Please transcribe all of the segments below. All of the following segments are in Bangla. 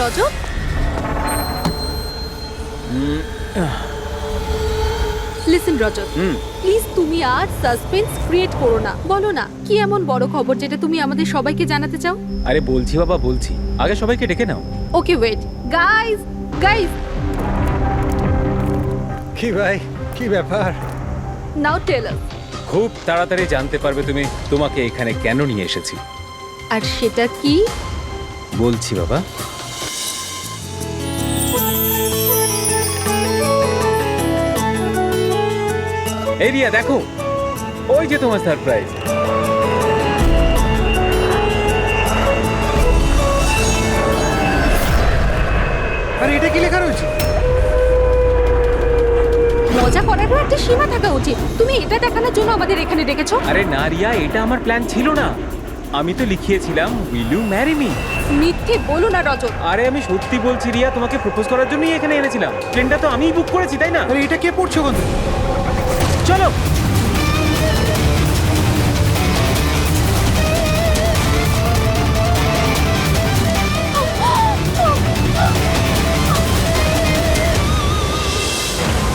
রজত, লিসেন রজত, প্লিজ তুমি আর সাসপেন্স ক্রিয়েট করো না। বলো না কি এমন বড় খবর যেটা তুমি আমাদের সবাইকে জানাতে চাও? আরে বলছি বাবা, বলছি, আগে সবাইকে ডেকে নাও। ওকে ওয়েট, গাইস গাইস, কি ভাই, কি ব্যাপার? নাও টেল আস। খুব তাড়াতাড়ি জানতে পারবে তুমি তোমাকে এখানে কেন নিয়ে এসেছি। আর সেটা কি? বলছি বাবা। এই রিয়া দেখো, ওই যে তোমার সারপ্রাইজ। আরে এটা কি লেখা রয়েছে? মজা করারও একটা সীমা থাকা উচিত। তুমি এটা দেখানোর জন্য আমাদের এখানে ডেকেছো? আরে না রিয়া, এটা আমার প্ল্যান ছিল না। আমি তো লিখিয়েছিলাম উইল ইউ ম্যারি মি। মিথ্যে বলো না রজত। আরে আমি সত্যি বলছি রিয়া, তোমাকে প্রপোজ করার জন্যই এখানে এনেছিলাম। প্লেনটা তো আমিই বুক করেছি, তাই না? আরে এটা কে পড়ছো কোন? চলো।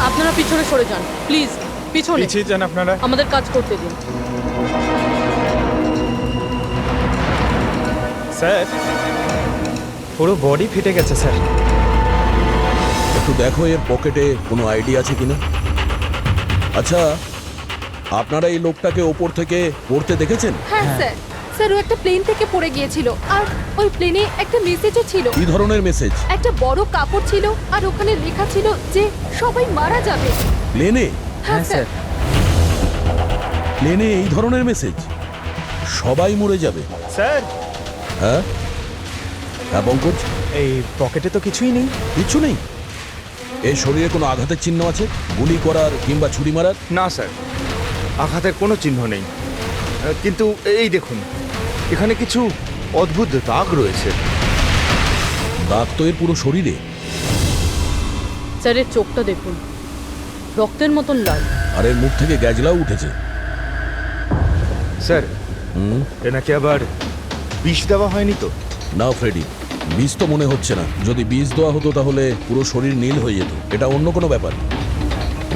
আপনারা পিছনে সরে যান প্লিজ, পিছনে। পিছিয়ে যান আপনারা। আমাদের কাজ করতে দিন। স্যার, পুরো বডি ফেটে গেছে স্যার। একটু দেখো এর পকেটে কোনো আইডি আছে কিনা। আচ্ছা, আপনারা এই লোকটাকে ওপর থেকে পড়তে দেখেছেন? হ্যাঁ স্যার, স্যার ও একটা প্লেন থেকে পড়ে গিয়েছিল আর ওই প্লেনে একটা মেসেজও ছিল। কি ধরনের মেসেজ? একটা বড় কাপড় ছিল আর ওখানে লেখা ছিল যে সবাই মারা যাবে। প্লেনে? হ্যাঁ স্যার। প্লেনে এই ধরনের মেসেজ? সবাই মরে যাবে? স্যার, হ্যাঁ হ্যাঁ পঙ্কজ, এই পকেটে তো কিছুই নেই। কিচ্ছু নেই? এই শরীরে কোনো আঘাতের চিহ্ন আছে? গুলি করার কিংবা ছুরি মারার? না স্যার, আঘাতের কোনো চিহ্ন নেই। কিন্তু এই দেখুন, এখানে কিছু অদ্ভুত দাগ রয়েছে। দাগ তো এর পুরো শরীরে। স্যারের চোখটা দেখুন, রক্তের মতন লাল। আর এর মুখ থেকে গ্যাজলাও উঠেছে। স্যার, হুম, এনাকে আবার বিষ দেওয়া হয়নি তো? না ফ্রেডি, বীজ তো মনে হচ্ছে না। যদি বীজ দেওয়া হতো তাহলে পুরো শরীর নীল হয়ে যেত। এটা অন্য কোনো ব্যাপার।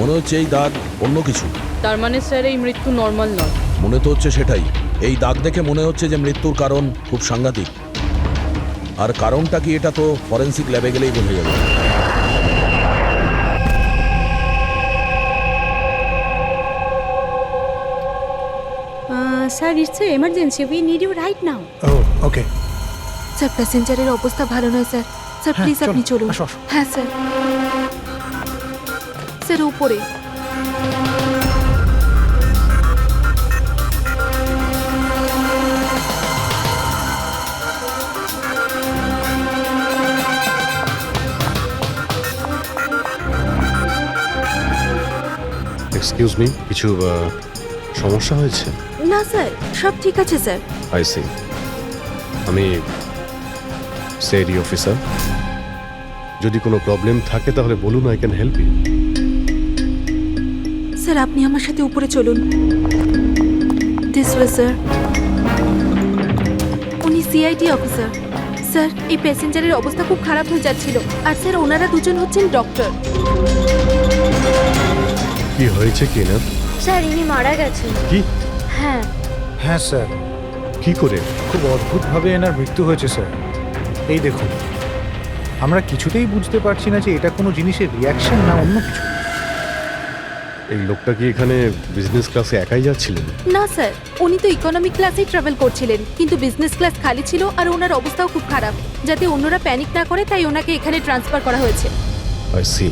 মনে হচ্ছে এই দাগ অন্য কিছু। তার মানে স্যার এই মৃত্যু নর্মাল নয়। মনে তো হচ্ছে সেটাই। এই দাগ দেখে মনে হচ্ছে যে মৃত্যুর কারণ খুব সাংঘাতিক। আর কারণটা কি এটা তো ফরেন্সিক ল্যাবে গেলেই বোঝা যাবে। Sir, it's an emergency. We need you right now. Oh okay. Sir প্যাসেঞ্জারের অবস্থা ভালো নয় স্যার। স্যার হ্যাঁ, প্লিজ আপনি চলুন, চলুন। আসো, আসো। হ্যাঁ স্যার। স্যার উপরে। এক্সকিউজ মি, কিছু সমস্যা হয়েছে? না স্যার, সব ঠিক আছে স্যার। I see. আমি সিআইডি অফিসার। যদি কোনো প্রবলেম থাকে তাহলে বলুন, I can help you. Sir আপনি আমার সাথে উপরে চলুন। This way sir. উনি সিআইডি অফিসার। স্যার এই প্যাসেঞ্জারের অবস্থা খুব খারাপ হয়ে যাচ্ছিল। আর স্যার ওনারা দুজন হচ্ছেন ডক্টর। কি হয়েছে কি না? স্যার ইনি মারা গেছেন। কি? হ্যাঁ। হ্যাঁ স্যার, কি করে? খুব অদ্ভুতভাবে এনার মৃত্যু হয়েছে স্যার। এই দেখুন, আমরা কিছুতেই বুঝতে পারছি না যে এটা কোনো জিনিসের রিয়াকশন না অন্য কিছু। এই লোকটা কি এখানে বিজনেস ক্লাসে একাই যাচ্ছিলেন? না স্যার, উনি তো ইকোনমিক ক্লাসেই ট্রাভেল করছিলেন, কিন্তু বিজনেস ক্লাস খালি ছিল আর ওনার অবস্থাও খুব খারাপ। যাতে অন্যরা প্যানিক না করে তাই ওনাকে এখানে ট্রান্সফার করা হয়েছে। I C.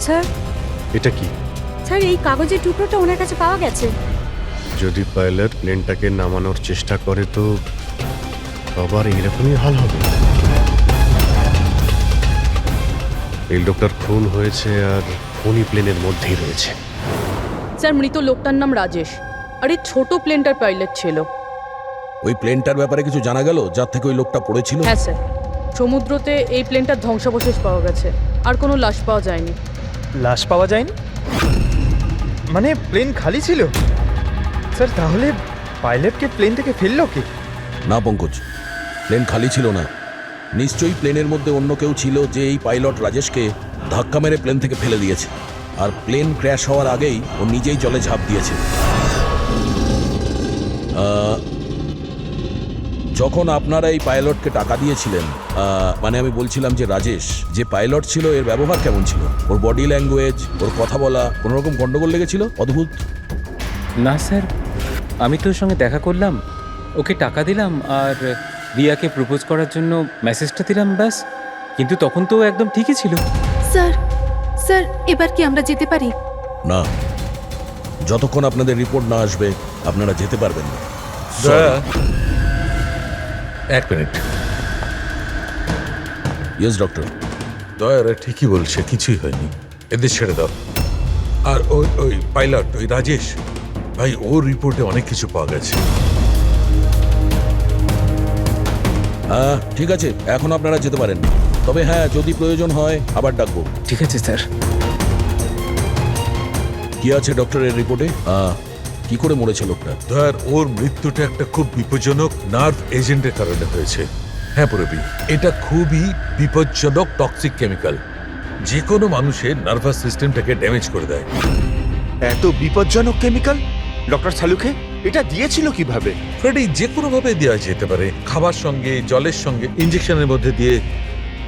স্যার, এটা কি? স্যার এই কাগজের টুকরোটা ওনার কাছে পাওয়া গেছে। যদি পাইলট প্লেনটাকে নামানোর চেষ্টা করে তো আবার এইরকমই হাল হবে। এই লোকটার খুন হয়েছে আর উনি প্লেনের মধ্যেই রয়েছে। স্যার মৃত লোকটার নাম রাজেশ, আর এই ছোট প্লেনটার পাইলট ছিল। ওই প্লেনটার ব্যাপারে কিছু জানা গেল যার থেকে ওই লোকটা পড়েছিল? হ্যাঁ স্যার, সমুদ্রতে এই প্লেনটার ধ্বংসাবশেষ পাওয়া গেছে, আর কোনো লাশ পাওয়া যায়নি। লাশ পাওয়া যায়নি? মানে প্লেন খালি ছিল? স্যার তাহলে পাইলটকে প্লেন থেকে ফেললো কি? না পঙ্কজ, প্লেন খালি ছিল না। নিশ্চয়ই প্লেনের মধ্যে অন্য কেউ ছিল যে এই পাইলট রাজেশকে ধাক্কা মেরে প্লেন থেকে ফেলে দিয়েছে, আর প্লেন ক্র্যাশ হওয়ার আগেই ও নিজেই জলে ঝাঁপ দিয়েছে। যখন আপনারা এই পাইলটকে টাকা দিয়েছিলেন, মানে আমি বলছিলাম যে রাজেশ যে পাইলট ছিল এর ব্যবহার কেমন ছিল? ওর বডি ল্যাঙ্গুয়েজ, ওর কথা বলা, কোনো রকম গন্ডগোল লেগেছিল? অদ্ভুত। না স্যার, আমি তো ওর সঙ্গে দেখা করলাম, ওকে টাকা দিলাম আর রিয়াকে প্রপোজ করার জন্য মেসেজটা দিলাম, ব্যাস। কিন্তু তখন তো ও একদম ঠিকই ছিল। স্যার স্যার এবার কি আমরা যেতে পারি? না, যতক্ষণ আপনাদের রিপোর্ট না আসবে আপনারা যেতে পারবেন না। এক মিনিট। Yes doctor. দয়ারা ঠিকই বলছে, কিছুই হয়নি, এদের ছেড়ে দাও। আর ওই ওই পাইলট, ওই রাজেশ ভাই, ওর রিপোর্টে অনেক কিছু পাওয়া গেছে। হ্যাঁ ঠিক আছে, এখন আপনারা যেতে পারেন। তবে হ্যাঁ, যদি প্রয়োজন হয় আবার ডাকবো। ঠিক আছে স্যার। কি আছে ডক্টরের রিপোর্টে? কি করে মরেছে লোকটা? দয়ার, ওর মৃত্যুটা একটা খুব বিপজ্জনক নার্ভ এজেন্টের কারণে হয়েছে। হ্যাঁ পুরবি, এটা খুবই বিপজ্জনক টক্সিক কেমিক্যাল, যে কোনো মানুষের নার্ভাস সিস্টেমটাকে ড্যামেজ করে দেয়। এত বিপজ্জনক কেমিক্যাল ডক্টর সালুকে এটা দিয়েছিল কিভাবে? ফ্রেডি, যে কোনো ভাবে দেওয়া যেতে পারে, খাবার সঙ্গে, জলের সঙ্গে, ইঞ্জেকশনের মধ্যে দিয়ে।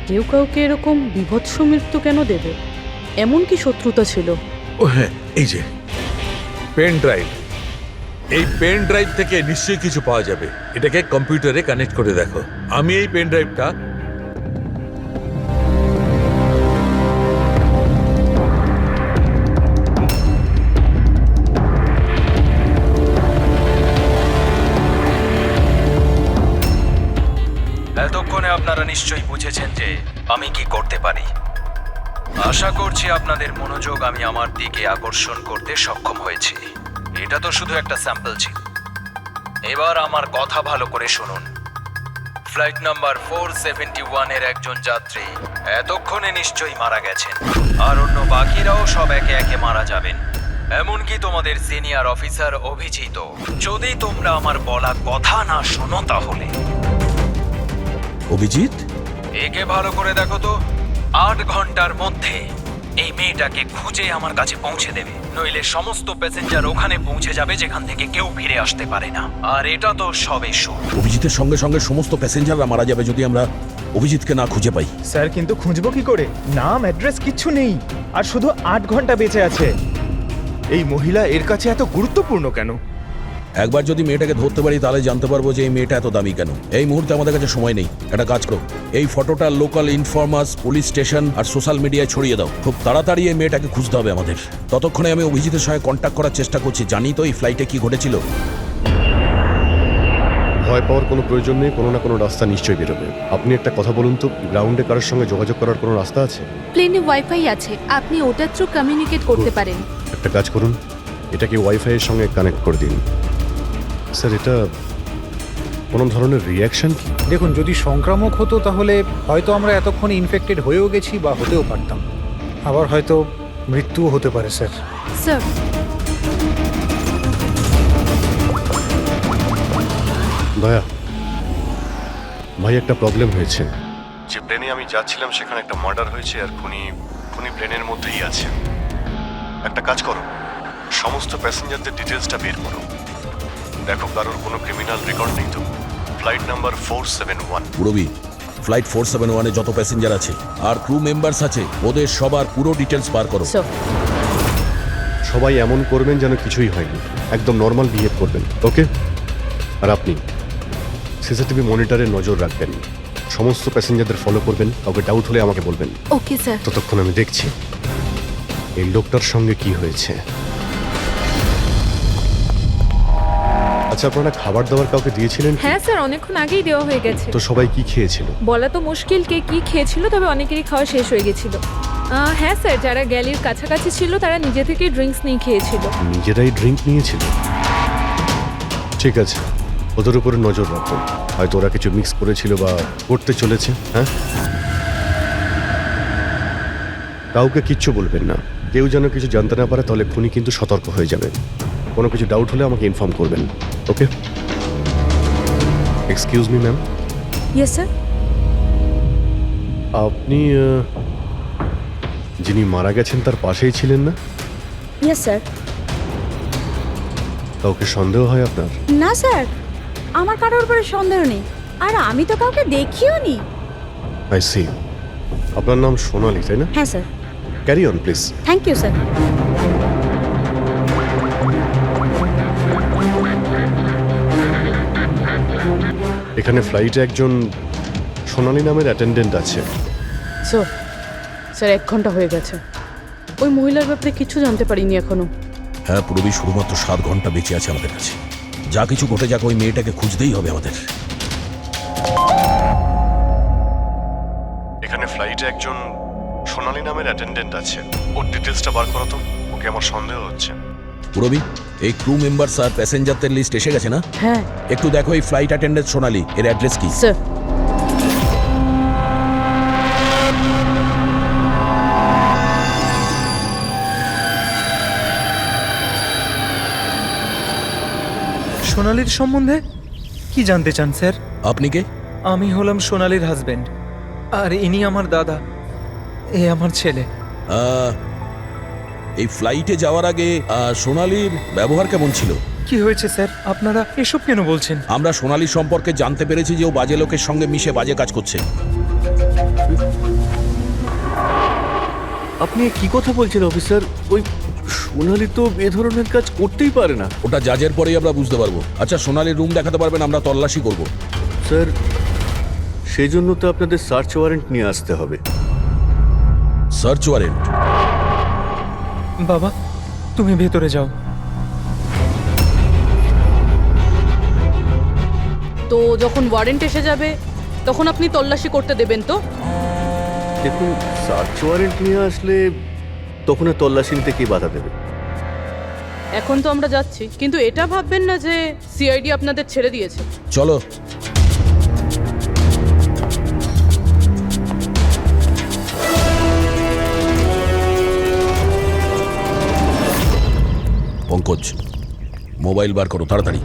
কেউ কাউকে এরকম বিভৎস মৃত্যু কেন দেবে? এমন কি শত্রুতা ছিল? ও হ্যাঁ, এই যে পেন ড্রাইভ, এই পেন ড্রাইভ থেকে নিশ্চয়ই কিছু পাওয়া যাবে। এটাকে কম্পিউটারে কানেক্ট করে দেখো। আমি এই পেন ড্রাইভটা এতক্ষণে আপনারা নিশ্চয়ই বুঝেছেন যে আমি কি করতে পারি। আশা করছি আপনাদের মনোযোগ আমি আমার দিকে আকর্ষণ করতে সক্ষম হয়েছি। এটা তো শুধু একটা স্যাম্পল ছিল। এবার আমার কথা ভালো করে শুনুন। ফ্লাইট নাম্বার 471 এর একজন যাত্রী এতক্ষণে নিশ্চয়ই মারা গেছেন, আর অন্য বাকিরাও সব একে একে মারা যাবেন, এমনকি তোমাদের সিনিয়র অফিসার অভিজিৎ। যদি তোমরা আমার বলা কথা না শোনো তাহলে। অভিজিৎ, একে ভালো করে দেখো তো। 8 ঘন্টার মধ্যে এই মেয়েটাকে খুঁজে আমার কাছে পৌঁছে দেবে, নইলে সমস্ত প্যাসেঞ্জার ওখানে পৌঁছে যাবে যেখান থেকে কেউ ফিরে আসতে পারে না। আর এটা তো সবে শুরু। অভিজিতের সঙ্গে সঙ্গে সমস্ত প্যাসেঞ্জাররা মারা যাবে যদি আমরা অভিজিৎকে না খুঁজে পাই। স্যার কিন্তু খুঁজবো কি করে? নাম অ্যাড্রেস কিচ্ছু নেই, আর শুধু 8 ঘন্টা বেঁচে আছে। এই মহিলা এর কাছে এত গুরুত্বপূর্ণ কেন? একবার যদি মেয়েটাকে ধরতে পারি তাহলে জানতে পারবো যে এই মেয়েটা এত দামি কেন। এই মুহূর্তে আমাদের কাছে সময় নেই, একটা কাজ করো, এই ফটোটা লোকাল ইনফরমার্স, পুলিশ স্টেশন আর সোশ্যাল মিডিয়ায় ছড়িয়ে দাও। খুব তাড়াতাড়ি এই মেয়েটাকে খুঁজতে হবে আমাদের। ততক্ষণে আমি অভিজিতের সঙ্গে কন্ট্যাক্ট করার চেষ্টা করছি। জানি তো এই ফ্লাইটে কি ঘটেছিল। ভয় পাওয়ার কোনো প্রয়োজন নেই, কোনো না কোনো রাস্তা নিশ্চয়ই বেরোবে। আপনি একটা কথা বলুন তো, গ্রাউন্ডে কারোর সঙ্গে যোগাযোগ করার কোনো রাস্তা আছে? প্লেনে ওয়াইফাই আছে, আপনি ওটার থ্রু কমিউনিকেট করতে পারেন। একটা কাজ করুন, এটাকে ওয়াইফাই এর সঙ্গে কানেক্ট করে দিন। স্যার, এটা কোনো ধরনের রিয়াকশন কি? দেখুন, যদি সংক্রামক হতো তাহলে হয়তো আমরা এতক্ষণে ইনফেক্টেড হয়েও গেছি বা হতেও পারতাম। আবার হয়তো মৃত্যুও হতে পারে স্যার। স্যার দয়া ভাই, একটা প্রবলেম হয়েছে। যে প্লেনে আমি যাচ্ছিলাম সেখানে একটা মার্ডার হয়েছে, আর খুনি প্লেনের মধ্যেই আছে। একটা কাজ করো, সমস্ত প্যাসেঞ্জারদের ডিটেলসটা বের করো, দেখো কারোর কোনো ক্রিমিনাল রেকর্ড নেই তো। Flight number 471। পুরবি, ফ্লাইট 471-এ যত প্যাসেঞ্জার আছে আর ক্রু মেম্বার্স আছে, ওদের সবার পুরো ডিটেলস বার করো। সবাই এমন করবেন যেন কিছুই হয়নি, একদম নর্মাল বিহেভ করবেন, ওকে? আর আপনি সিসিটিভি মনিটরে নজর রাখবেন, সমস্ত প্যাসেঞ্জারদের ফলো করবেন, কাউকে ডাউট হলে আমাকে বলবেন। Okay sir. ততক্ষণ আমি দেখছি এই লোকটার সঙ্গে কি হয়েছে। আচ্ছা, আপনারা খাবার দাবার কাউকে দিয়েছিলেন কি? হ্যাঁ স্যার, অনেকক্ষণ আগেই দেওয়া হয়ে গেছে। তো সবাই কি খেয়েছিল? বলা তো মুশকিল কে কি খেয়েছিল, তবে অনেকেরই খাওয়া শেষ হয়ে গেছিল। হ্যাঁ স্যার, যারা গ্যালির কাছাকাছি ছিল তারা নিজে থেকে ড্রিঙ্কস নিয়ে খেয়েছিল। নিজেরাই ড্রিঙ্ক নিয়েছিল? ঠিক আছে, ওদের উপরে নজর রাখো, হয়তো ওরা কিছু মিক্স করেছিল বা করতে চলেছে। হ্যাঁ, কাউকে কিচ্ছু বলবেন না, কেউ যেন কিছু জানতে না পারে, তাহলে খুনি কিন্তু সতর্ক হয়ে যাবে। কোনো কিছু ডাউট হলে আমাকে ইনফর্ম করবেন, okay? Excuse me ma'am. Yes sir. আপনি যিনি মারা গেছেন তার পাশেই ছিলেন না? Yes sir. কাউকে সন্দেহ হয় আপনার? না স্যার, আমার কারোর উপরে সন্দেহ নেই, আর আমি তো কাউকে দেখিও নি। I see. আপনার নাম সোনালি, তাই না? হ্যাঁ sir. Carry on please. Thank you sir. এখানে ফ্লাইটে একজন সোনালি নামের অ্যাটেন্ডেন্ট আছে। স্যার 1 ঘন্টা হয়ে গেছে, ওই মহিলার ব্যাপারে কিছু জানতে পারিনি এখনো। হ্যাঁ পুরবী, শুধুমাত্র 7 ঘন্টা বেঁচে আছে আমাদের কাছে। যা কিছু ঘটে যাক, ওই মেয়েটাকে খুঁজতেই হবে আমাদের। এখানে ফ্লাইটে একজন সোনালি নামের অ্যাটেন্ডেন্ট আছে। ওর ডিটেলসটা বার করো তো, ওকে আমার সন্দেহ হচ্ছে। পুরবী, এই ক্রু মেম্বারস আর প্যাসেঞ্জারদের লিস্ট এসে গেছে না? হ্যাঁ একটু দেখো এই ফ্লাইট অ্যাটেন্ডেন্ট সোনালি, এর অ্যাড্রেস কি? স্যার। সোনালির সম্বন্ধে কি জানতে চান স্যার? আপনি কে? আমি হলাম সোনালির হাজবেন্ড, আর ইনি আমার দাদা, এ আমার ছেলে। এই ফ্লাইটে যাওয়ার আগে সোনালির ব্যবহার কেমন ছিল? কি হয়েছে স্যার, আপনারা এসব কেন বলছেন? আমরা সোনালি সম্পর্কে জানতে পেরেছি যে ও বাজে লোকের সঙ্গে মিশে বাজে কাজ করছে। আপনি কি কথা বলছেন অফিসার? ওই সোনালি তো এ ধরনের কাজ করতেই পারে না। ওটা জাজের পরেই আমরা বুঝতে পারবো। আচ্ছা, সোনালির রুম দেখাতে পারবেন? আমরা তল্লাশি করব। স্যার, সেই জন্য তো আপনাদের সার্চ ওয়ারেন্ট নিয়ে আসতে হবে। Search warrant? বাবা, তুমি ভেতরে যাও। তো যখন ওয়ারেন্ট এসে যাবে তখন আপনি তল্লাশি করতে দেবেন তো? দেখুন, সার্চ ওয়ারেন্ট নিয়ে আসলে তখন আর তল্লাশি নিতে কে বাধা দেবে? এখন তো আমরা যাচ্ছি, কিন্তু এটা ভাববেন না যে সিআইডি আপনাদের ছেড়ে দিয়েছে। চলো। পঙ্কজ, মোবাইল বার করো তাড়াতাড়ি।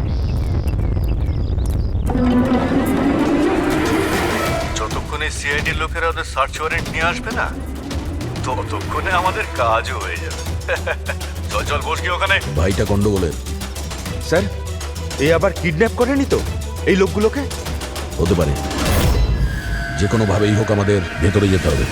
যতক্ষণে সিআইডি লোকেরা ওদের সার্চ ওয়ারেন্ট নিয়ে আসবে না, ততক্ষণে আমাদের কাজও হয়ে যাবে। চল চল, বস গিয়ে ওখানে। ভাইটা গন্ডগোলের। স্যার, এ আবার কিডন্যাপ করেনি তো এই লোকগুলোকে? হতে পারে। যে কোনো ভাবেই হোক আমাদের ভেতরে যেতে হবে।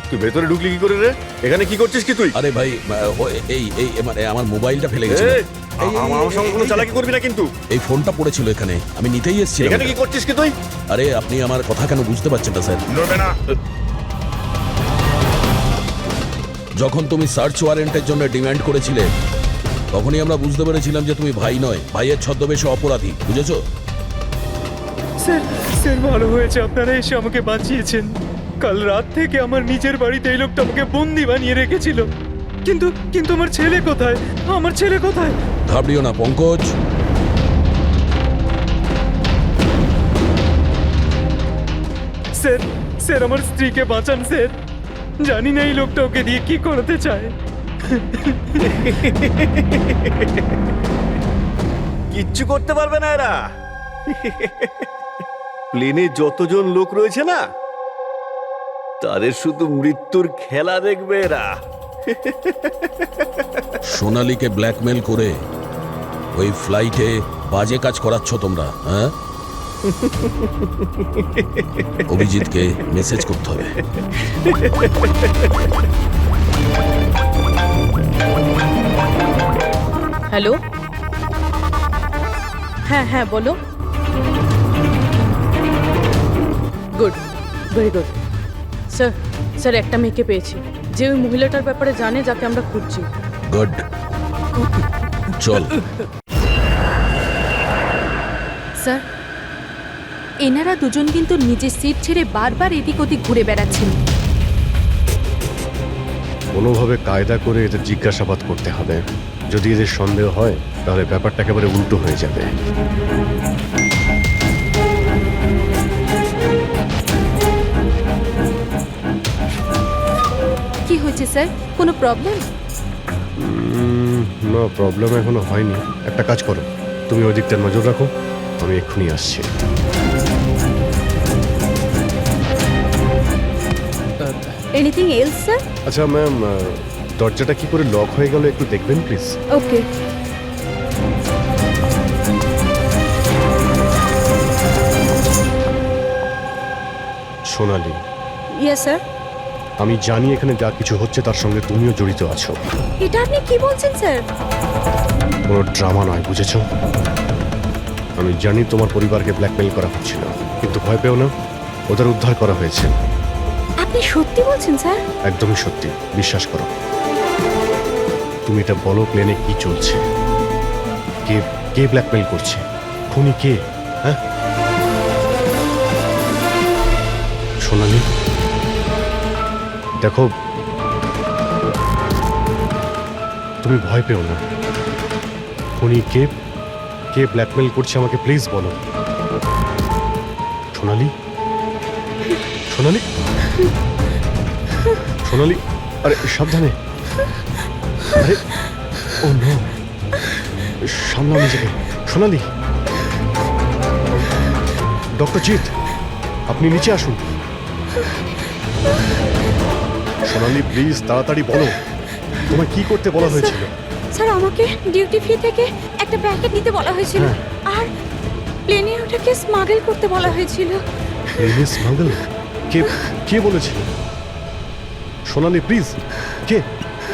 তুই ভেতরে ঢুকলি কি করে রে? এখানে কি করছিস কি তুই? আরে ভাই, এই এই মানে আমার মোবাইলটা ফেলে গেছে। আমার সঙ্গে কোনো চালাকি করবি না কিন্তু। এই ফোনটা পড়েছিল এখানে, আমি নিতেই এসেছিলাম। এখানে কি করছিস কি তুই? আরে আপনি আমার কথা কেন বুঝতে পারছেন না স্যার? নড়বে না। যখন তুমি সার্চ ওয়ারেন্টের জন্য ডিমান্ড করেছিলে, তখনই আমরা বুঝতে পেরেছিলাম যে তুমি ভাই নয়, ভাইয়ের ছদ্মবেশে অপরাধী। বুঝেছো? স্যার, স্যার ভালো হয়েছে আপনারা এসে আমাকে বাঁচিয়েছেন। কাল রাত থেকে আমার নিজের বাড়িতে এই লোকটা আমাকে বন্দি বানিয়ে রেখেছিল। কিন্তু কিন্তু আমার ছেলে কোথায়? আমার ছেলে কোথায়? ঘাবড়িও না পঙ্কজ। স্যার, স্যার আমার স্ত্রীকে বাঁচান স্যার। জানি না এই লোকটা ওকে দিয়ে কি করতে চায়। কিচ্ছু করতে পারবে না এরা। প্লেনে যতজন লোক রয়েছে না, তাদের শুধু মৃত্যুর খেলা দেখবে এরা। সোনালীকে ব্ল্যাকমেল করে ওই ফ্লাইটে বাজে কাজ করাচ্ছ তোমরা, হ্যাঁ? অভিজিৎকে মেসেজ করতে হবে। হ্যালো, হ্যাঁ হ্যাঁ বলো। Good, very good. Sir, sir একটা মেয়েকে পেয়েছি যে ওই মহিলাটার ব্যাপারে জানে যাকে আমরা খুঁজছি। গুড, চল। স্যার, এনারা দুজন কিন্তু নিজের সিট ছেড়ে বারবার এদিক ওদিক ঘুরে বেড়াচ্ছেন। কোনোভাবে কায়দা করে এদের জিজ্ঞাসাবাদ করতে হবে। যদি এদের সন্দেহ হয় তাহলে ব্যাপারটা একেবারে উল্টো হয়ে যাবে। কি হয়েছে স্যার, কোনো প্রবলেম? না, প্রবলেম এখনো হয়নি। একটা কাজ করো, তুমি ওই দিকটা নজর রাখো, আমি এক্ষুনি আসছি। Anything else sir? আচ্ছা ম্যাম, দরজাটা কি করে লক হয়ে গেল একটু দেখবেন please. Okay. Sonali, yes sir. আমি জানি এখানে যা কিছু হচ্ছে তার সঙ্গে তুমিও জড়িত আছো। এটা আপনি কি বলছেন স্যার? কোনো ড্রামা নয়, বুঝেছ? আমি জানি তোমার পরিবারকে ব্ল্যাকমেল করা হচ্ছিল, কিন্তু ভয় পেও না, ওদের উদ্ধার করা হয়েছে। আপনি সত্যি বলছেন স্যার? একদমই সত্যি, বিশ্বাস করো। তুমি এটা বলো, প্লেনে কি চলছে? কে কে ব্ল্যাকমেল করছে? খুনি কে? হ্যাঁ সোনালি, দেখো, তুমি ভয় পেও না। খুনি কে, কে ব্ল্যাকমেল করছে আমাকে প্লিজ বলো। সোনালি, সোনালি, সোনালি, আরে সাবধানে। আরে ও নো, সামলাও নিজেকে। সোনালি, ডক্টর জিৎ, আপনি নিচে আসুন। সোনালি প্লিজ তাড়াতাড়ি বলো, তোমায় কি করতে বলা হয়েছিল? স্যার, আমাকে ডিউটি ফ্রি থেকে একটা প্যাকেট নিতে বলা হয়েছিল, আর প্লেনে ওটাকে স্মাগল করতে বলা হয়েছিল। প্লেনে স্মাগল? কে কে বলেছিল? সোনালি প্লিজ, কে?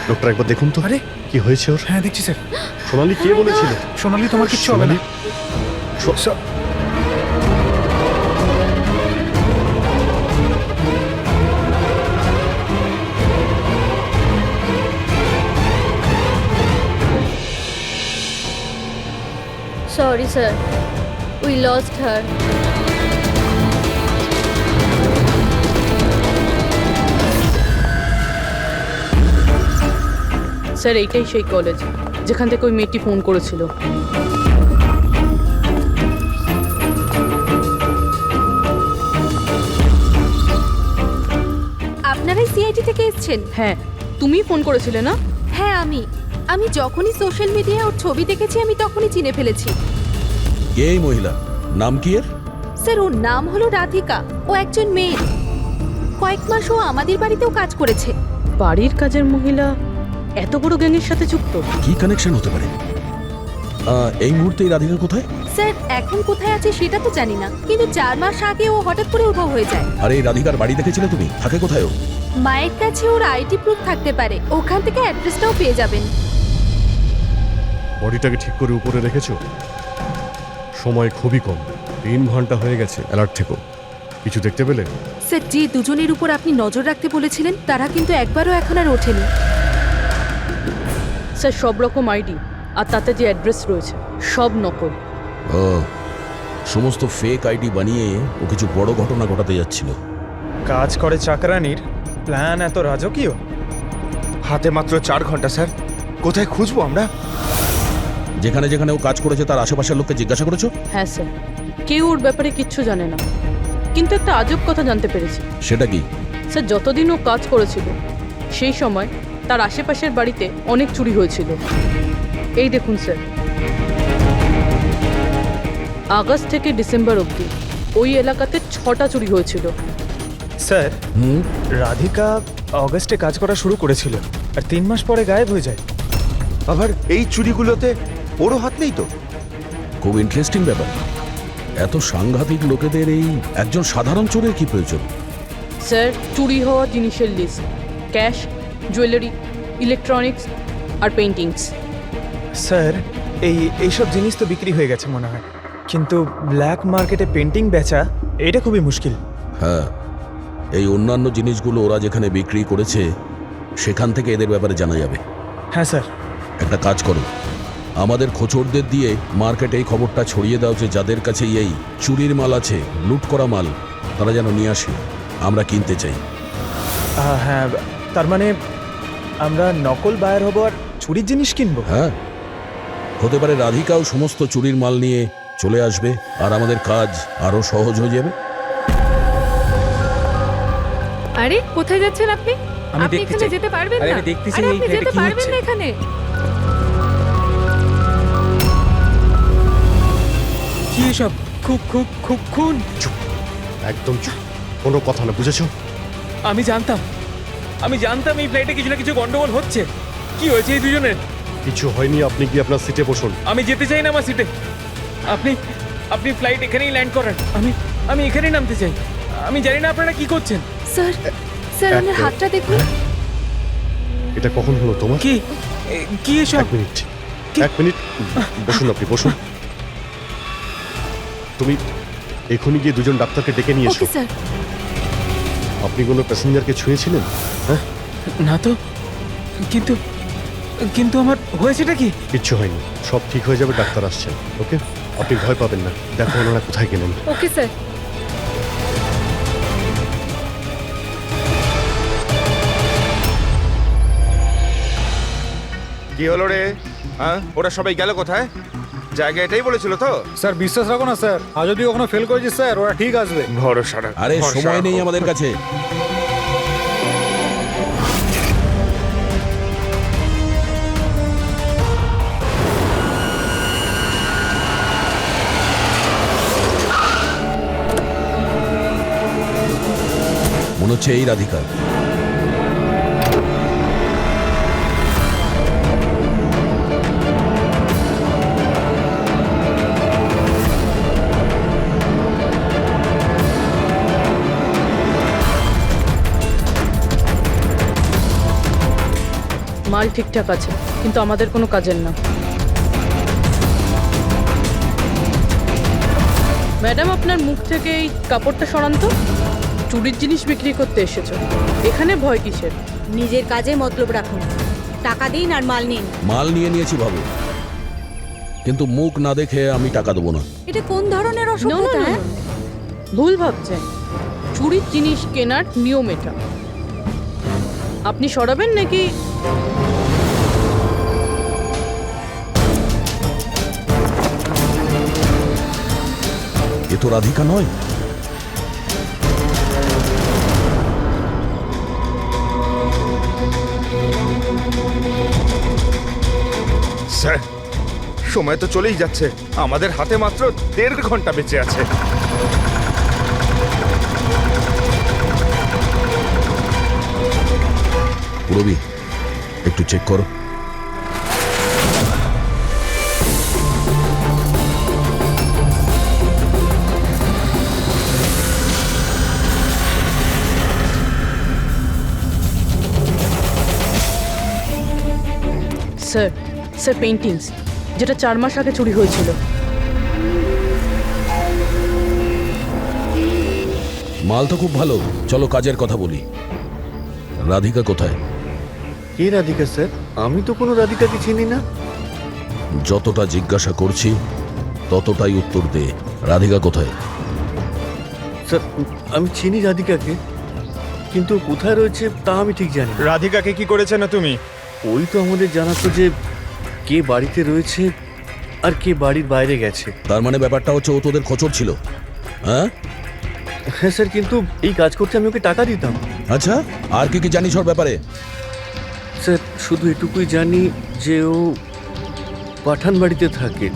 ডক্টর একবার দেখুন তো। আরে কি হয়েছে ওর? হ্যাঁ দেখছি স্যার। সোনালি কে বলেছিল? সোনালি, তোমার কিচ্ছু হবে না। সোনালি, Sorry, sir. We lost her. Sir, এইটাই সেই কলেজ যেখান থেকে ওই মেয়েটি ফোন করেছিল। আপনারাই সিআইডি থেকে এসেছেন? হ্যাঁ, তুমি ফোন করেছিলে না? হ্যাঁ, আমি যখনই সোশ্যাল মিডিয়ায় ওর ছবি দেখেছি আমি তখনই চিনে ফেলেছি। কে এই মহিলা? নাম কি এর? স্যার, ওর নাম হলো রাধিকা। ও একজন মেয়ে। কয়েক মাস ও আমাদের বাড়িতেও কাজ করেছে। বাড়ির কাজের মহিলা এত বড় গ্যাংয়ের সাথে যুক্ত? কি কানেকশন হতে পারে? এই মুহূর্তে এই রাধিকা কোথায়? স্যার, এখন কোথায় আছে সেটা তো জানি না, কিন্তু 4 মাস আগে ও হঠাৎ করে উধাও হয়ে যায়। আরে এই রাধিকার বাড়ি দেখেছিলে তুমি? থাকে কোথায় ও? মায়ের কাছে ওর আইডি প্রুফ থাকতে পারে, ওখান থেকে অ্যাড্রেসটাও পেয়ে যাবেন। বডিটাকে ঠিক করে উপরে রেখেছো? সময় খুবই কম, 3 ঘন্টা হয়ে গেছে। অ্যালার্ট থেকো। কিছু দেখতে পেলে? স্যার, যে দুজনের উপর আপনি নজর রাখতে বলেছিলেন তারা কিন্তু একবারও এখন আর ওঠেনি। স্যার, সব রকম আইডি আর তাতে যে অ্যাড্রেস রয়েছে সব নকল। ও, সমস্ত ফেক আইডি বানিয়ে ও কিছু বড় ঘটনা ঘটাতে যাচ্ছিল। কাজ করে চাকরানির প্ল্যান এত রাজকীয়? হাতে মাত্র 4 ঘন্টা স্যার, কোথায় খুঁজবো আমরা? যেখানে যেখানে ও কাজ করেছে তার আশেপাশের লোককে জিজ্ঞাসা করেছো? হ্যাঁ স্যার, কেউ ওর ব্যাপারে কিচ্ছু জানে না, কিন্তু একটা আজব কথা জানতে পেরেছি। সেটা কি? স্যার, যতদিন ও কাজ করেছিল সেই সময় তার আশেপাশের বাড়িতে অনেক চুরি হয়েছিল। এই দেখুন স্যার, আগস্ট থেকে ডিসেম্বর অবধি ওই এলাকাতে 6টা চুরি হয়েছিল। স্যার, রাধিকা অগস্টে কাজ করা শুরু করেছিল আর 3 মাস পরে গায়েব হয়ে যায়। আবার এই চুরিগুলোতে ওরও হাত নেই তো? খুব ইন্টারেস্টিং ব্যাপার। এত সাংঘাতিক লোকেদের এই একজন সাধারণ চোরের কি প্রয়োজন? স্যার, চুরি হওয়া জিনিসের লিস্ট: ক্যাশ, জুয়েলারি, ইলেকট্রনিক্স আর পেন্টিংস। স্যার, এইসব জিনিস তো বিক্রি হয়ে গেছে মনে হয়, কিন্তু ব্ল্যাক মার্কেটে পেন্টিং বেচা এটা খুবই মুশকিল। হ্যাঁ, এই অন্যান্য জিনিসগুলো ওরা যেখানে বিক্রি করেছে সেখান থেকে এদের ব্যাপারে জানা যাবে। হ্যাঁ স্যার। একটা কাজ করো, আমাদের খোঁচরদের দিয়ে মার্কেটে এই খবরটা ছড়িয়ে দাও যে যাদের কাছে এই চুরির মাল আছে, লুট করা মাল, তারা যেন নিয়ে আসে, আমরা কিনতে চাই। হ্যাঁ, তার মানে আমরা নকল বায়ার হব আর চুরির জিনিস কিনবো? হ্যাঁ, হতে পারে রাধিকাও সমস্ত চুরির মাল নিয়ে চলে আসবে আর আমাদের কাজ আরো সহজ হয়ে যাবে। আরে কোথায় যাচ্ছেন আপনি? আমি আপনি দেখতে এখানে চাই। যেতে পারবেন আরে না। আমি দেখতেছি আরে এই আপনি ফ্ল্যাটে যেতে কি পারবেন হচ্ছে। না এখানে। কি এসব? খুন। একদম চুপ, কোনো কথা না, বুঝেছো? আমি জানতাম এই ফ্লাইটে কিছু না কিছু গন্ডগোল হচ্ছে। কি হয়েছে এই দুজনের? কিছু হয়নি, আপনি গিয়ে আপনার সিটে বসুন। আমি যেতে চাই না আমার সিটে। আপনি ফ্লাইট এখানেই ল্যান্ড করেন। আমি এখানেই নামতে চাই। আমি জানি না আপনারা কি করছেন। স্যার, স্যার ওনার হাতটা দেখুন। এটা কখন হলো তোমার? কি এসব? এক মিনিট বসুন, আপনি বসুন। তুমি এখনই গিয়ে দুজন ডাক্তারকে ডেকে নিয়ে এসো। Okay sir. আপনি কোনো প্যাসেঞ্জারকে ছুঁয়েছিলেন? হ্যাঁ, না তো, কিন্তু আমার হয়েছেটা কি? কিচ্ছু হয়নি, সব ঠিক হয়ে যাবে, ডাক্তার আসছেন। ওকে, আপনি ভয় পাবেন না। দেখো ওনারা কোথায় গেলেন। Okay sir. কি হলো রে? হ্যাঁ, ওরা সবাই গেল কোথায়? জায়গা এটাই বলেছিল তো? স্যার বিশ্বাস রাখো না স্যার, আর যদি কখনো ফেল করেছি স্যার, ওরা ঠিক আসবে। ভরসা রাখো, আরে ভরসা সময় নেই রাখো। আমাদের কাছে। মনে হচ্ছে এই রাধিকা। মাল ঠিকঠাক আছে, কিন্তু আমাদের কোনো কাজের না। ম্যাডাম, আপনার মুখ থেকে এই কাপড়টা সরান তো। চুরির জিনিস বিক্রি করতে এসেছো, এখানে ভয় কিসের? নিজের কাজে মতলব রাখুন, টাকা দিন আর মাল নিন। মাল নিয়ে নিয়েছি ভাবো, কিন্তু মুখ না দেখে আমি টাকা দেবো না। এটা কোন ধরনের অসভ্যতা? হ্যাঁ? ভুল ভাবছেন, চুরির জিনিস কেনার নিয়ম এটা। আপনি সরাবেন নাকি? এ তো রাধিকা নয়। স্যার, সময় তো চলেই যাচ্ছে, আমাদের হাতে মাত্র 1.5 ঘন্টা বেঁচে আছে। রবি, একটু চেক করো। স্যার পেইন্টিংস, যেটা 4 মাস আগে চুরি হয়েছিল। মাল তো খুব ভালো, চলো কাজের কথা বলি। রাধিকা কোথায়? কে রাধিকা স্যার? আমি তো কোনো রাধিকাকে চিনি না। যতটা জিজ্ঞাসা করছি ততটাই উত্তর দে। রাধিকা কোথায়? স্যার আমি চিনি রাধিকাকে, কিন্তু কোথায় রয়েছে তা আমি ঠিক জানি। রাধিকাকে কি করেছে না তুমি? ওই তো আমাদের জানাতো যে কে বাড়িতে রয়েছে আর কে বাড়ির বাইরে গেছে। তার মানে ব্যাপারটা হচ্ছে ও তোদের খোঁচর ছিল? হ্যাঁ হ্যাঁ স্যার, কিন্তু এই কাজ করতে আমি ওকে টাকা দিতাম। আচ্ছা, আর কি কি জানিস ওর ব্যাপারে? স্যার শুধু এটুকুই জানি যে ও পাঠান বাড়িতে থাকে,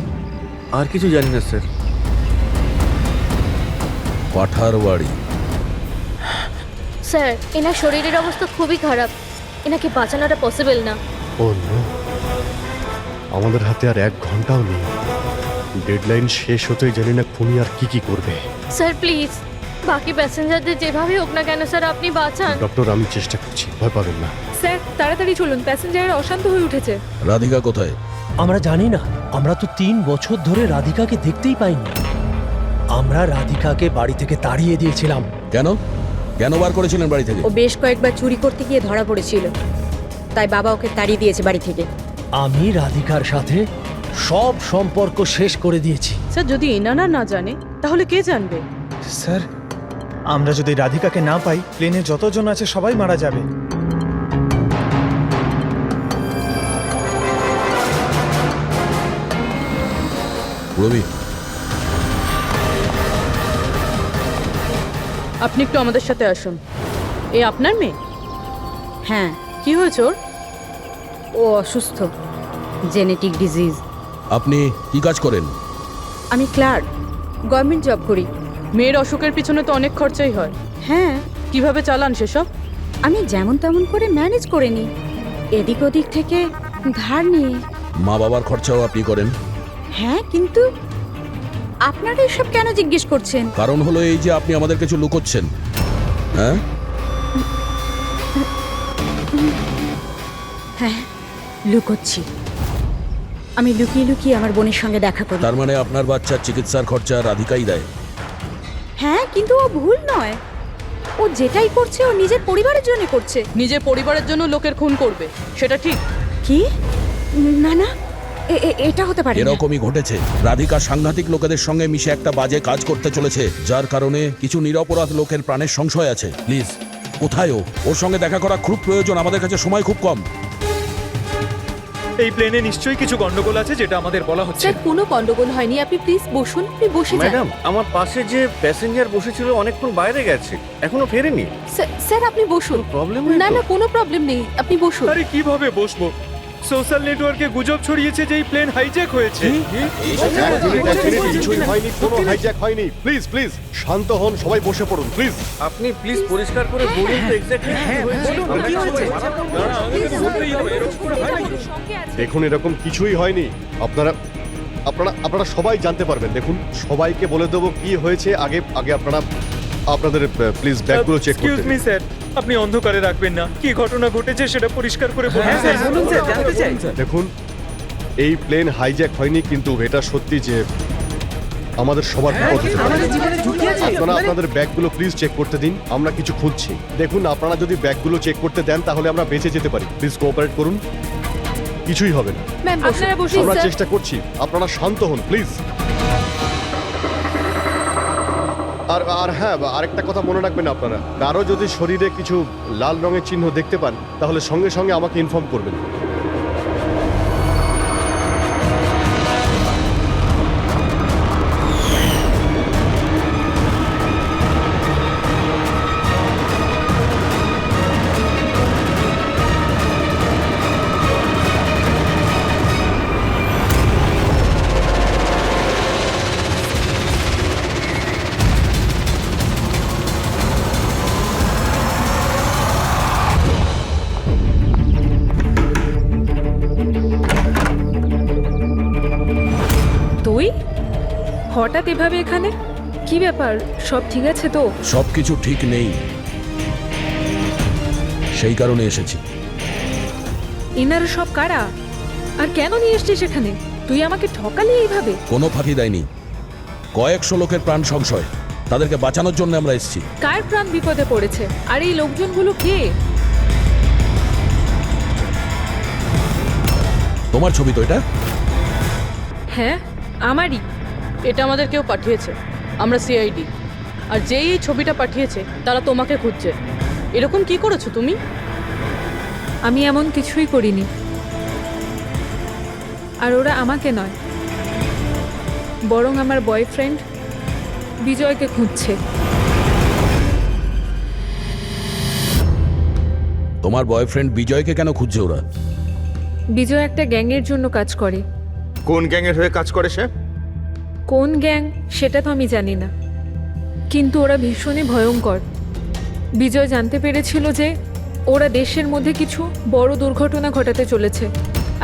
আর কিছু জানি না স্যার। পাঠার বাড়ি? স্যার, এনার শরীরের অবস্থা খুবই খারাপ, এনাকে বাঁচানোটা পসিবল না। ও নো, আমাদের হাতে আর 1 ঘন্টাও নেই। ডেডলাইন শেষ হতেই জানি না খুনি আর কি করবে। স্যার প্লিজ বাকি প্যাসেঞ্জারদের যেভাবে হোক না কেন স্যার আপনি বাঁচান। ডক্টর আমি চেষ্টা করছি, ভয় পাবেন না। স্যার তাড়াতাড়ি চলুন, প্যাসেঞ্জাররা অশান্ত হয়ে উঠেছে। রাধিকা কোথায়? আমরা জানি না, আমরা তো 3 বছর ধরে রাধিকাকে দেখতেই পাইনি। আমরা রাধিকাকে বাড়ি থেকে তাড়িয়ে দিয়েছিলাম। কেন কেন বার করেছিলেন বাড়ি থেকে? ও বেশ কয়েকবার চুরি করতে গিয়ে ধরা পড়েছিল, তাই বাবা ওকে তাড়িয়ে দিয়েছে বাড়ি থেকে। আমি রাধিকার সাথে সব সম্পর্ক শেষ করে দিয়েছি। স্যার যদি এনারা না জানে তাহলে কে জানবে? স্যার আমরা যদি রাধিকাকে না পাই প্লেনে যতজন আছে সবাই মারা যাবে। রবি, আপনি একটু আমাদের সাথে আসুন। এ আপনার মেয়ে? হ্যাঁ, কি হয়েছে ওর? ও অসুস্থ, জেনেটিক ডিজিজ। আপনি কি কাজ করেন? আমি ক্লার্ক, গভর্নমেন্ট জব করি। মেয়ের অসুখের পিছনে তো অনেক খরচাই হয়। হ্যাঁ, কিভাবে চালান সেসব? আমি যেমন তেমন করে ম্যানেজ করে নিই, এদিক ওদিক থেকে ধার নিয়ে। মা বাবার খরচাও আপনি করেন? হ্যাঁ, কিন্তু আপনারা এসব কেন জিজ্ঞেস করছেন? কারণ হলো এই যে আপনি আমাদের কিছু লুকোচ্ছেন। হ্যাঁ হ্যাঁ, লুকোচ্ছি। আমি লুকিয়ে লুকিয়ে আমার বোনের সঙ্গে দেখা করি। তার মানে আপনার বাচ্চার চিকিৎসার খরচা রাধিকাই দেয়? হ্যাঁ, কিন্তু ও ভুল নয়। ও যেটাই করছে ও নিজের পরিবারের জন্য করছে। নিজের পরিবারের জন্য লোকের খুন করবে, সেটা ঠিক? কি? না না, এটা হতে পারে না। এরকমই ঘটেছে। রাধিকা সাংঘাতিক লোকেদের সঙ্গে মিশে একটা বাজে কাজ করতে চলেছে, যার কারণে কিছু নিরপরাধ লোকের প্রাণের সংশয় আছে। প্লিজ, কোথায় ও? ওর সঙ্গে দেখা করা খুব প্রয়োজন, আমাদের কাছে সময় খুব কম। এই প্লেনে নিশ্চয়ই কিছু গন্ডগোল আছে যেটা আমাদের বলা হচ্ছে। স্যার কোনো গন্ডগোল হয়নি, আপনি প্লিজ বসুন, আপনি বসে যান। ম্যাডাম, আমার পাশে যে প্যাসেঞ্জার বসেছিল অনেকক্ষণ বাইরে গেছে, এখনো ফেরেনি। স্যার আপনি বসুন। প্রবলেম না না, কোনো প্রবলেম নেই, আপনি বসুন। আরে কিভাবে বসবো? সোশ্যাল নেটওয়ার্কে গুজব ছড়িয়েছে যে এই প্লেন হাইজ্যাক হয়েছে। কিছুই হয়নি, কোনো হাইজ্যাক হয়নি। প্লিজ প্লিজ শান্ত হন, সবাই বসে পড়ুন প্লিজ। আপনি প্লিজ পরিষ্কার করে বলুন তো এক্স্যাক্টলি কি হয়েছে। দেখুন এরকম কিছুই হয়নি। আপনারা আপনারা আপনারা সবাই জানতে পারবেন। দেখুন সবাইকে বলে দেবো কি হয়েছে। আগে আগে আপনারা আপনাদের প্লিজ ব্যাগগুলো চেক এক্সকিউজ করতে মি দিন। স্যার, আপনি অন্ধকারে রাখবেন না। কি ঘটনা ঘটেছে সেটা পরিষ্কার করে বলুন স্যার। বলুন স্যার, জানতে চাই। দেখুন এই প্লেন হাইজ্যাক হয়নি, কিন্তু এটা সত্যি যে আমাদের সবার বিপদ হতে পারে। আপনারা আপনাদের ব্যাগগুলো প্লিজ চেক করতে দিন, আমরা কিছু খুঁজছি। দেখুন আপনারা যদি ব্যাগগুলো চেক করতে দেন তাহলে আমরা বেঁচে যেতে পারি। প্লিজ কোঅপারেট করুন, কিছুই হবে না। ম্যাম আপনারা বসুন আমরা স্যার। চেষ্টা করছি, আপনারা শান্ত হন প্লিজ। আর আর হ্যাঁ, আরেকটা কথা মনে রাখবেন, আপনারা কারো যদি শরীরে কিছু লাল রঙের চিহ্ন দেখতে পান তাহলে সঙ্গে সঙ্গে আমাকে ইনফর্ম করবেন। তুই হঠাৎ এভাবে এখানে? কি ব্যাপার, সব ঠিক আছে তো? সবকিছু ঠিক নেই, সেই কারণে এসেছি। এনারা সব কারা আর কেন নিয়ে এসছিস এখানে? তুই আমাকে ঠকালি এইভাবে? কোনো ফাঁকি দেয়নি, কয়েকশো লোকের প্রাণ সংশয়, তাদেরকে বাঁচানোর জন্য আমরা এসেছি। কার প্রাণ বিপদে পড়েছে? আর এই লোকজনগুলো কে? তোমার ছবি তো এটা? হ্যাঁ আমারই। এটা আমাদের কেউ পাঠিয়েছে, আমরা সিআইডি। আর যেই এই ছবিটা পাঠিয়েছে তারা তোমাকে খুঁজছে। এরকম কি করেছো তুমি? আমি এমন কিছুই করিনি। আর ওরা আমাকে নয়, বরং আমার বয়ফ্রেন্ড বিজয়কে খুঁজছে। তোমার বয়ফ্রেন্ড বিজয়কে কেন খুঁজছে ওরা? বিজয় একটা গ্যাংয়ের জন্য কাজ করে। কোন গ্যাংয়ের হয়ে কাজ করে সে? কোন গ্যাং সেটা তো আমি জানি না, কিন্তু ওরা ভীষণই ভয়ঙ্কর। বিজয় জানতে পেরেছিল যে ওরা দেশের মধ্যে কিছু বড় দুর্ঘটনা ঘটাতে চলেছে,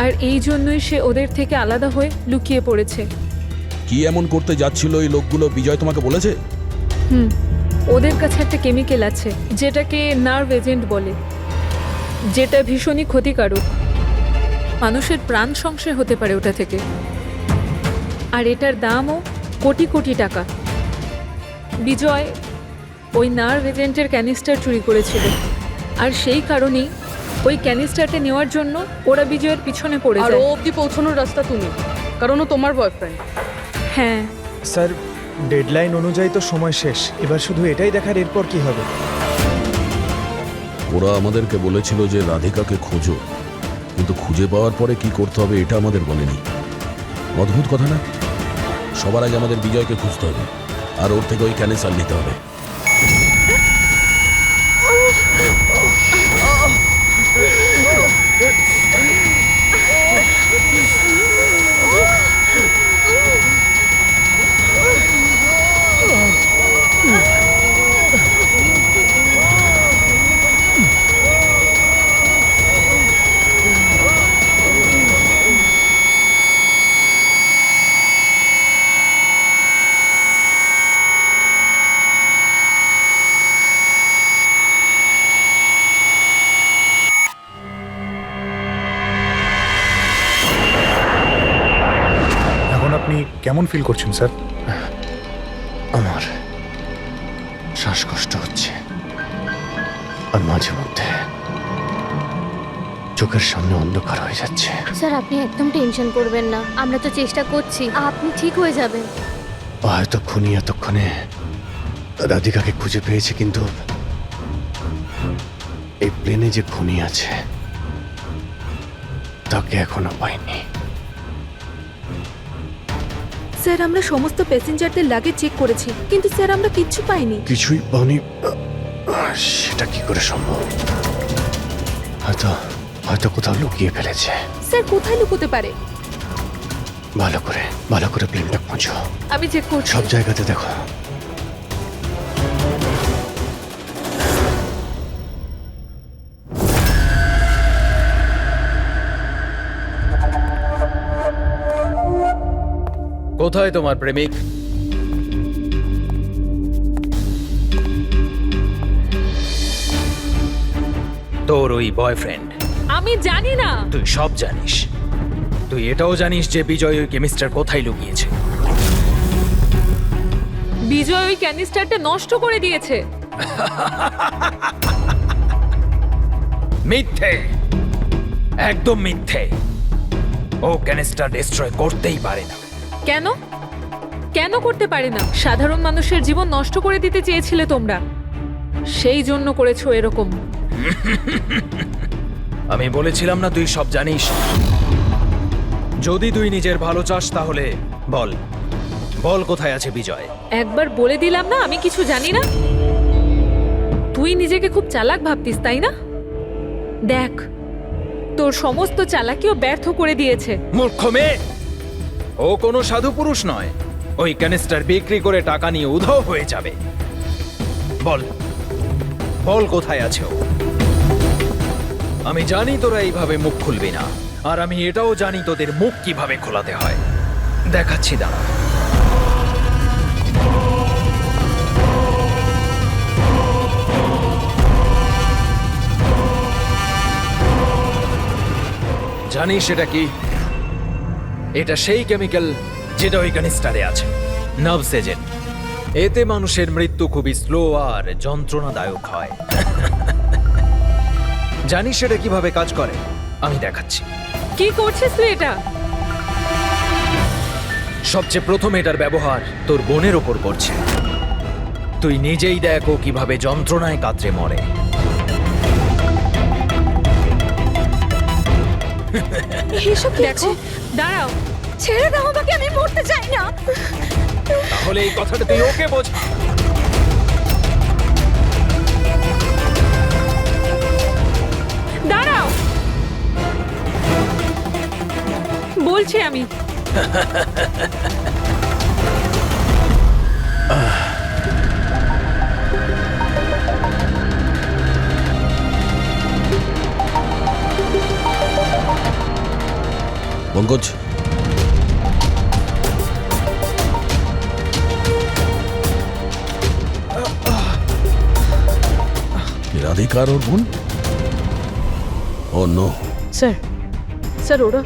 আর এই জন্যই সে ওদের থেকে আলাদা হয়ে লুকিয়ে পড়েছে। কি এমন করতে যাচ্ছিল এই লোকগুলো বিজয় তোমাকে বলেছে? হুম, ওদের কাছে একটা কেমিক্যাল আছে যেটাকে নার্ভ এজেন্ট বলে, যেটা ভীষণই ক্ষতিকারক। মানুষের প্রাণ সংশয় হতে পারে ওটা থেকে। আর এটার দামও কোটি কোটি টাকা। বিজয় ওই নার্ভ এজেন্টের ক্যানিস্টার চুরি করেছিল, আর সেই কারণেই ওই ক্যানিস্টারটা নেওয়ার জন্য ওরা বিজয়ের পিছনে পড়ে আর যায়। ও অবধি পৌঁছানোর রাস্তা তুমি, কারণ ও তোমার বয়ফ্রেন্ড। হ্যাঁ স্যার, ডেডলাইন অনুযায়ী তো সময় শেষ, এবার শুধু এটাই দেখার এরপর কি হবে। ওরা আমাদেরকে বলেছিল যে রাধিকাকে খোঁজো, কিন্তু খুঁজে পাওয়ার পরে কি করতে হবে এটা আমাদের বলেনি। অদ্ভুত কথা না? সবার আগে আমাদের বিজয়কে খুঁজতে হবে, আর ওর থেকে ওই ক্যানেসার নিতে হবে। এখন আপনি কেমন ফিল করছেন স্যার? আমার শ্বাসকষ্ট হচ্ছে, আর মাঝে মধ্যে চোখের সামনে অন্ধকার হয়ে যাচ্ছে। স্যার আপনি একদম টেনশন করবেন না, আমরা তো চেষ্টা করছি, আপনি ঠিক হয়ে যাবেন। হয়তো খুনি এতক্ষণে রাধিকাকে খুঁজে পেয়েছে, কিন্তু এই প্লেনে যে খুনি আছে তাকে এখনো পাইনি। স্যার আমরা সমস্ত প্যাসেঞ্জারদের লাগেজ চেক করেছি, কিন্তু স্যার আমরা কিচ্ছু পাইনি। কিছুই পাওনি? সেটা কি করে সম্ভব? হয়তো হয়তো কোথাও লুকিয়ে ফেলেছে। স্যার কোথায় লুকোতে পারে? ভালো করে প্লেনটা খোঁজো। আমি চেক করছি। সব জায়গাতে দেখো। কোথায় তোমার প্রেমিক? তোর ওই বয়ফ্রেন্ড। আমি জানি না। তুই সব জানিস। তুই এটাও জানিস যে বিজয় ওই কেমিস্টার কোথায় লুকিয়েছে। বিজয় ওই ক্যানিস্টারটা নষ্ট করে দিয়েছে। মিথ্যে, একদম মিথ্যে। ও ক্যানিস্টার ডিস্ট্রয় করতেই পারে না। কেন? কেন করতে পারে না? সাধারণ মানুষের জীবন নষ্ট করে দিতে চেয়েছিলে তোমরা, সেই জন্য করেছো এরকম। আমি বলেছিলাম না তুই সব জানিস? যদি তুই নিজের ভালো চাস তাহলে বল, বল কোথায় আছে বিজয়? একবার বলে দিলাম না আমি কিছু জানি না। তুই নিজেকে খুব চালাক ভাবতিস, তাই না? দেখ, তোর সমস্ত চালাকিও ব্যর্থ করে দিয়েছে। মূর্খ মেয়ে! ও কোনো সাধু পুরুষ নয়। ওই ক্যানিস্টার বিক্রি করে টাকা নিয়ে উধাও হয়ে যাবে। বল, বল কোথায় আছে ও? আমি জানি তোরা এইভাবে মুখ খুলবি না, আর আমি এটাও জানি তোদের মুখ কিভাবে খোলাতে হয়। দেখাচ্ছি দাঁড়া। জানিস এটা কি? এটা সেই কেমিক্যাল যেটা ওই ক্যানিস্টারে আছে, নার্ভস এজেন্ট। এতে মানুষের মৃত্যু খুবই স্লো আর যন্ত্রণাদায়ক হয়। জানিস এটা কিভাবে কাজ করে? আমি দেখাচ্ছি। কি করছিস তুই এটা? সবচেয়ে প্রথম এটার ব্যবহার তোর বোনের ওপর করছে। তুই নিজেই দেখ ও কিভাবে যন্ত্রণায় কাতরে মরে। এসব দেখো, দাঁড়াও। ছেড়ে দাও আমাকে, আমি মরতে চাই না। তাহলে এই কথাটা তুই ওকে বোঝা। দাঁড়াও বলছি আমি। পঙ্কজ, রাধিকা আর ওর বোন? ও নো। স্যার স্যার ওরা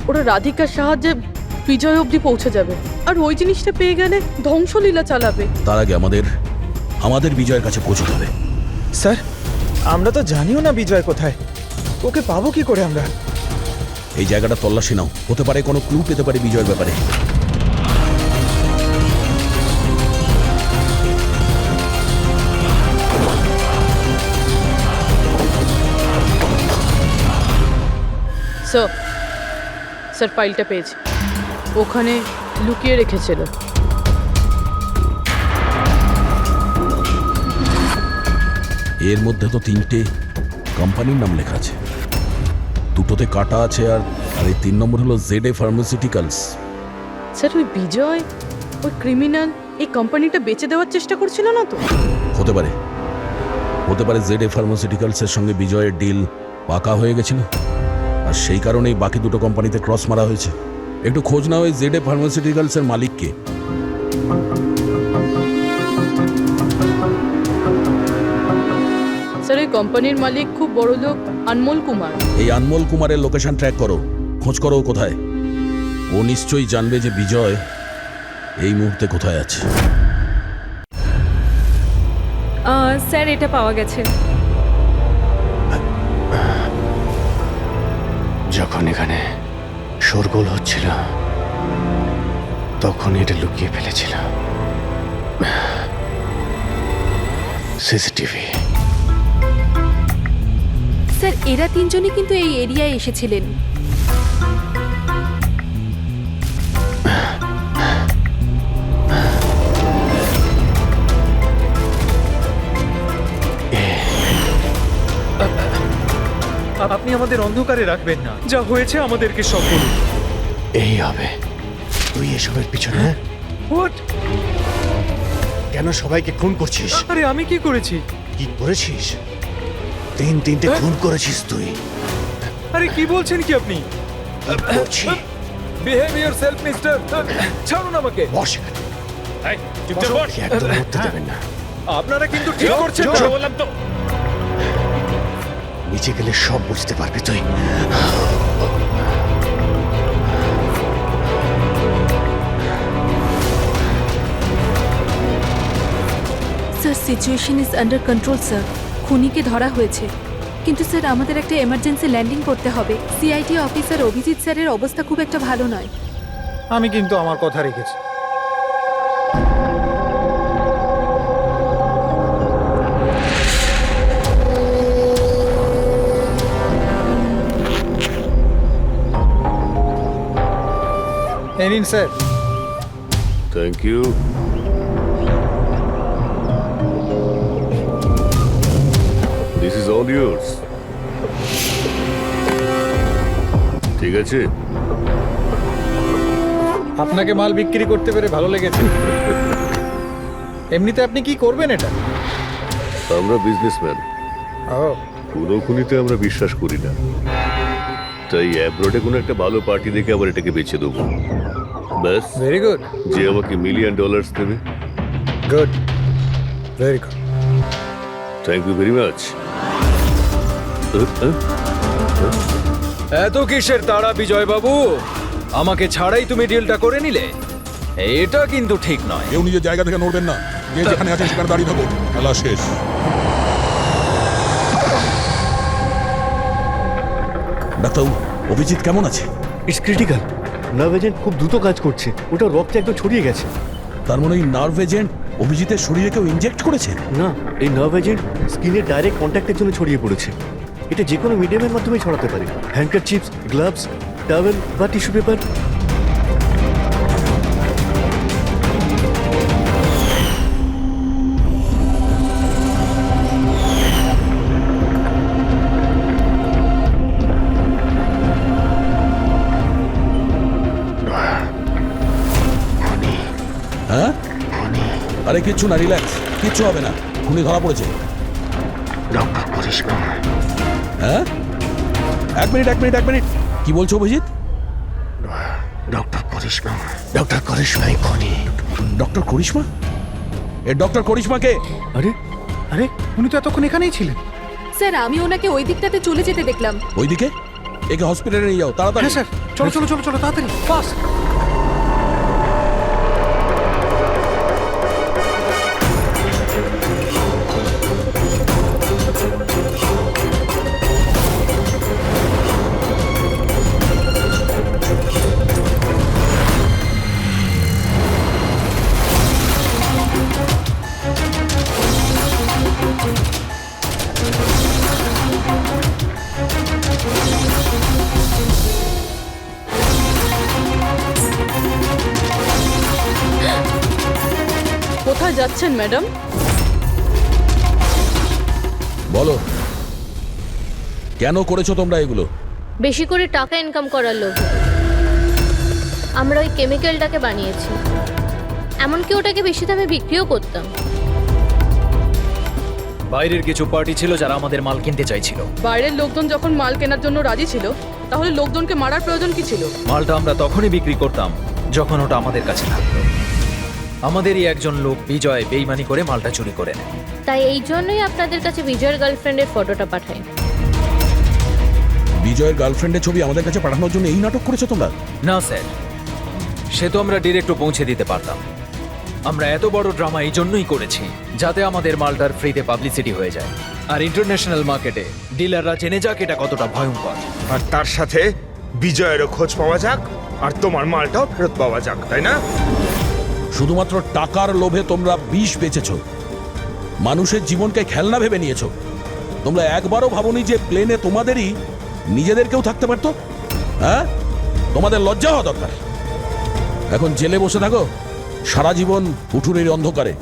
ওরা রাধিকার সাহায্যে বিজয় অবধি পৌঁছে যাবে, আর ওই জিনিসটা পেয়ে গেলে ধ্বংসলীলা চালাবে। তার আগে আমাদের বিজয়ের কাছে পৌঁছতে হবে। স্যার আমরা তো জানিও না বিজয় কোথায়, ওকে পাবো কি করে আমরা? এই জায়গাটা তল্লাশি নাও, হতে পারে কোনো ক্লু পেতে পারে বিজয়ের ব্যাপারে। স্যার স্যার ফাইলটা পেয়েছি, ওখানে লুকিয়ে রেখেছিল। এর মধ্যে তো 3টে কোম্পানির নাম লেখা আছে, দুটোতে কাটা আছে, আর এই 3 নম্বর হলো ZA ফার্মাসিউটিক্যালস। স্যার ওই বিজয়, ওই ক্রিমিনাল এই কোম্পানিটা বেচে দেওয়ার চেষ্টা করছিল না তো? হতে পারে ZA ফার্মাসিউটিক্যালসের সঙ্গে বিজয়ের ডিল পাকা হয়ে গেছিল, আর সেই কারণেই বাকি দুটো কোম্পানিতে ক্রস মারা হয়েছে। একটু খোঁজ নাও ওই ZA ফার্মাসিউটিক্যালসের মালিককে। স্যার এই কোম্পানির মালিক খুব বড় লোক আনমোল কুমার। এই আনমোল কুমারের লোকেশন ট্র্যাক করো, খোঁজ করো ও কোথায়। ও নিশ্চয়ই জানবে যে বিজয় এই মুহূর্তে কোথায় আছে। স্যার এটা পাওয়া গেছে। যখন এখানে শোরগোল হচ্ছিল তখন এটা লুকিয়ে ফেলেছিল। সিসিটিভি। স্যার এরা 3জনই কিন্তু এই এরিয়ায় এসেছিলেন। আপনি আমাদের অন্ধকারে রাখবেন না, যা হয়েছে আমাদেরকে সব বলুন। এই হবে। তুই এসবের পিছনে হোয়াট? কেন সবাইকে খুন করছিস? আরে আমি কি করেছি? কি করেছিস? 3টে খুন করেছিস তুই। আরে কি বলছেন কি আপনি? Behave yourself mister. ছাড়ুন আমাকে। বস এখানে। এই চুপচাপ বস। একদম উঠতে দেবেন না। আপনারা কিন্তু ঠিক করছেন না, বললাম তো। নিচে গেলে সব বুঝতে পারবি তুই। Sir situation is under control sir. খুনিকে ধরা হয়েছে, কিন্তু স্যার আমাদের একটা এমার্জেন্সি ল্যান্ডিং করতে হবে। সিআইডি অফিসার অভিজিৎ স্যারের অবস্থা খুব একটা ভালো নয়। আমি কিন্তু আমার কথা রেখেছি। এই নিন sir. Thank you. This is all yours. ঠিক আছে। আপনাকে মাল বিক্রি করতে পেরে ভালো লেগেছে। এমনিতে আপনি কি করবেন এটা? আমরা বিজনেসম্যান, ও কোনো খুনিতে আমরা বিশ্বাস করি না, তাই অ্যাব্রোডে কোনো একটা ভালো পার্টি দেখে আবার এটাকে বেছে দেবো। ব্যাস। Very good. যে আমাকে $1 মিলিয়ন দেবে। Good, very good. Thank you very much. এত কিসের তাড়া বিজয় বাবু? আমাকে ছাড়াই তুমি ডিলটা করে নিলে? এটা কিন্তু ঠিক নয়। কেউ নিজের জায়গা থেকে নড়বেন না, যে যেখানে আছে সেখানে দাঁড়িয়ে থাকো। খেলা শেষ। ডাক্তারবাবু, অভিজিৎ কেমন আছে? It's critical. নার্ভ এজেন্ট খুব দ্রুত কাজ করছে, ওটা রক্তে একদম ছড়িয়ে গেছে। তার মানে ওই নার্ভ এজেন্ট অভিজিতের শরীরে কেউ ইনজেক্ট করেছে? না, এই নার্ভ এজেন্ট স্কিনের ডাইরেক্ট কন্ট্যাক্টের জন্য ছড়িয়ে পড়েছে। এটা যে কোনো মিডিয়ামের মাধ্যমে ছড়াতে পারে। হ্যান্ডকারচিপস, গ্লাভস, টাওয়েল বা টিস্যু পেপার। হ্যাঁ? আরে কিচ্ছু না, রিল্যাক্স, কিচ্ছু হবে না। খুনি ধরা পড়েছে। ডক্টর করিশ্মা। হ্যাঁ? এক মিনিট। কি বলছো অভিজিৎ? ডক্টর করিশ্মা। ডক্টর করিশ্মাই খুনি। ডক্টর করিশ্মা? এ ডক্টর করিশ্মাকে? আরে আরে উনি তো এতক্ষণ এখানেই ছিলেন। স্যার আমি ওনাকে ওই দিকটাতে চলে যেতে দেখলাম। ওইদিকে একে হসপিটালে নিয়ে যাও তাড়াতাড়ি। হ্যাঁ স্যার, চলো চলো চলো চলো তাড়াতাড়ি ফাস্ট। কোথায় যাচ্ছেন ম্যাডাম? বলো কেন করেছো তোমরা এগুলো? বেশি করে টাকা ইনকাম করার লোভে আমরা ওই কেমিক্যালটাকে বানিয়েছি, এমনকি ওটাকে বেশি দামে বিক্রিও করতাম। বাইরের কিছু পার্টি ছিল যারা আমাদের মাল কিনতে চাইছিল। বাইরের লোকজন যখন মাল কেনার জন্য রাজি ছিল, তাহলে লোকজনকে মারার প্রয়োজন কি ছিল? মালটা আমরা তখনই বিক্রি করতাম যখন ওটা আমাদের কাছে থাকতো। আমাদেরই একজন লোক বিজয় বেইমানি করে মালটা চুরি করে নেয়। তাই এই জন্যই আপনাদের কাছে বিজয়ের গার্লফ্রেন্ডের ফটোটা পাঠাই। বিজয়ের গার্লফ্রেন্ডের ছবি আমাদের কাছে পাঠানোর জন্য এই নাটক করেছো তোমরা? না স্যার, সে তো আমরা ডিরেক্টও পৌঁছে দিতে পারতাম। আমরা এত বড় ড্রামা এই জন্যই করেছি যাতে আমাদের মালটার ফ্রিতে পাবলিসিটি হয়ে যায়, আর ইন্টারন্যাশনাল মার্কেটে ডিলাররা জেনে যাক এটা কতটা ভয়ঙ্কর। আর তার সাথে বিজয়েরও খোঁজ পাওয়া যাক, আর তোমার মালটাও ফেরত পাওয়া যাক, তাই না? শুধুমাত্র টাকার লোভে তোমরা বিষ বেচেছো, মানুষের জীবনকে খেলনা ভেবে নিয়েছো। তোমরা একবারও ভাবোনি যে প্লেনে তোমাদেরই নিজেদেরকেও থাকতে পারতো? হ্যাঁ, তোমাদের লজ্জা হওয়া দরকার। এখন জেলে বসে থাকো সারা জীবন উঠুনের অন্ধকারে।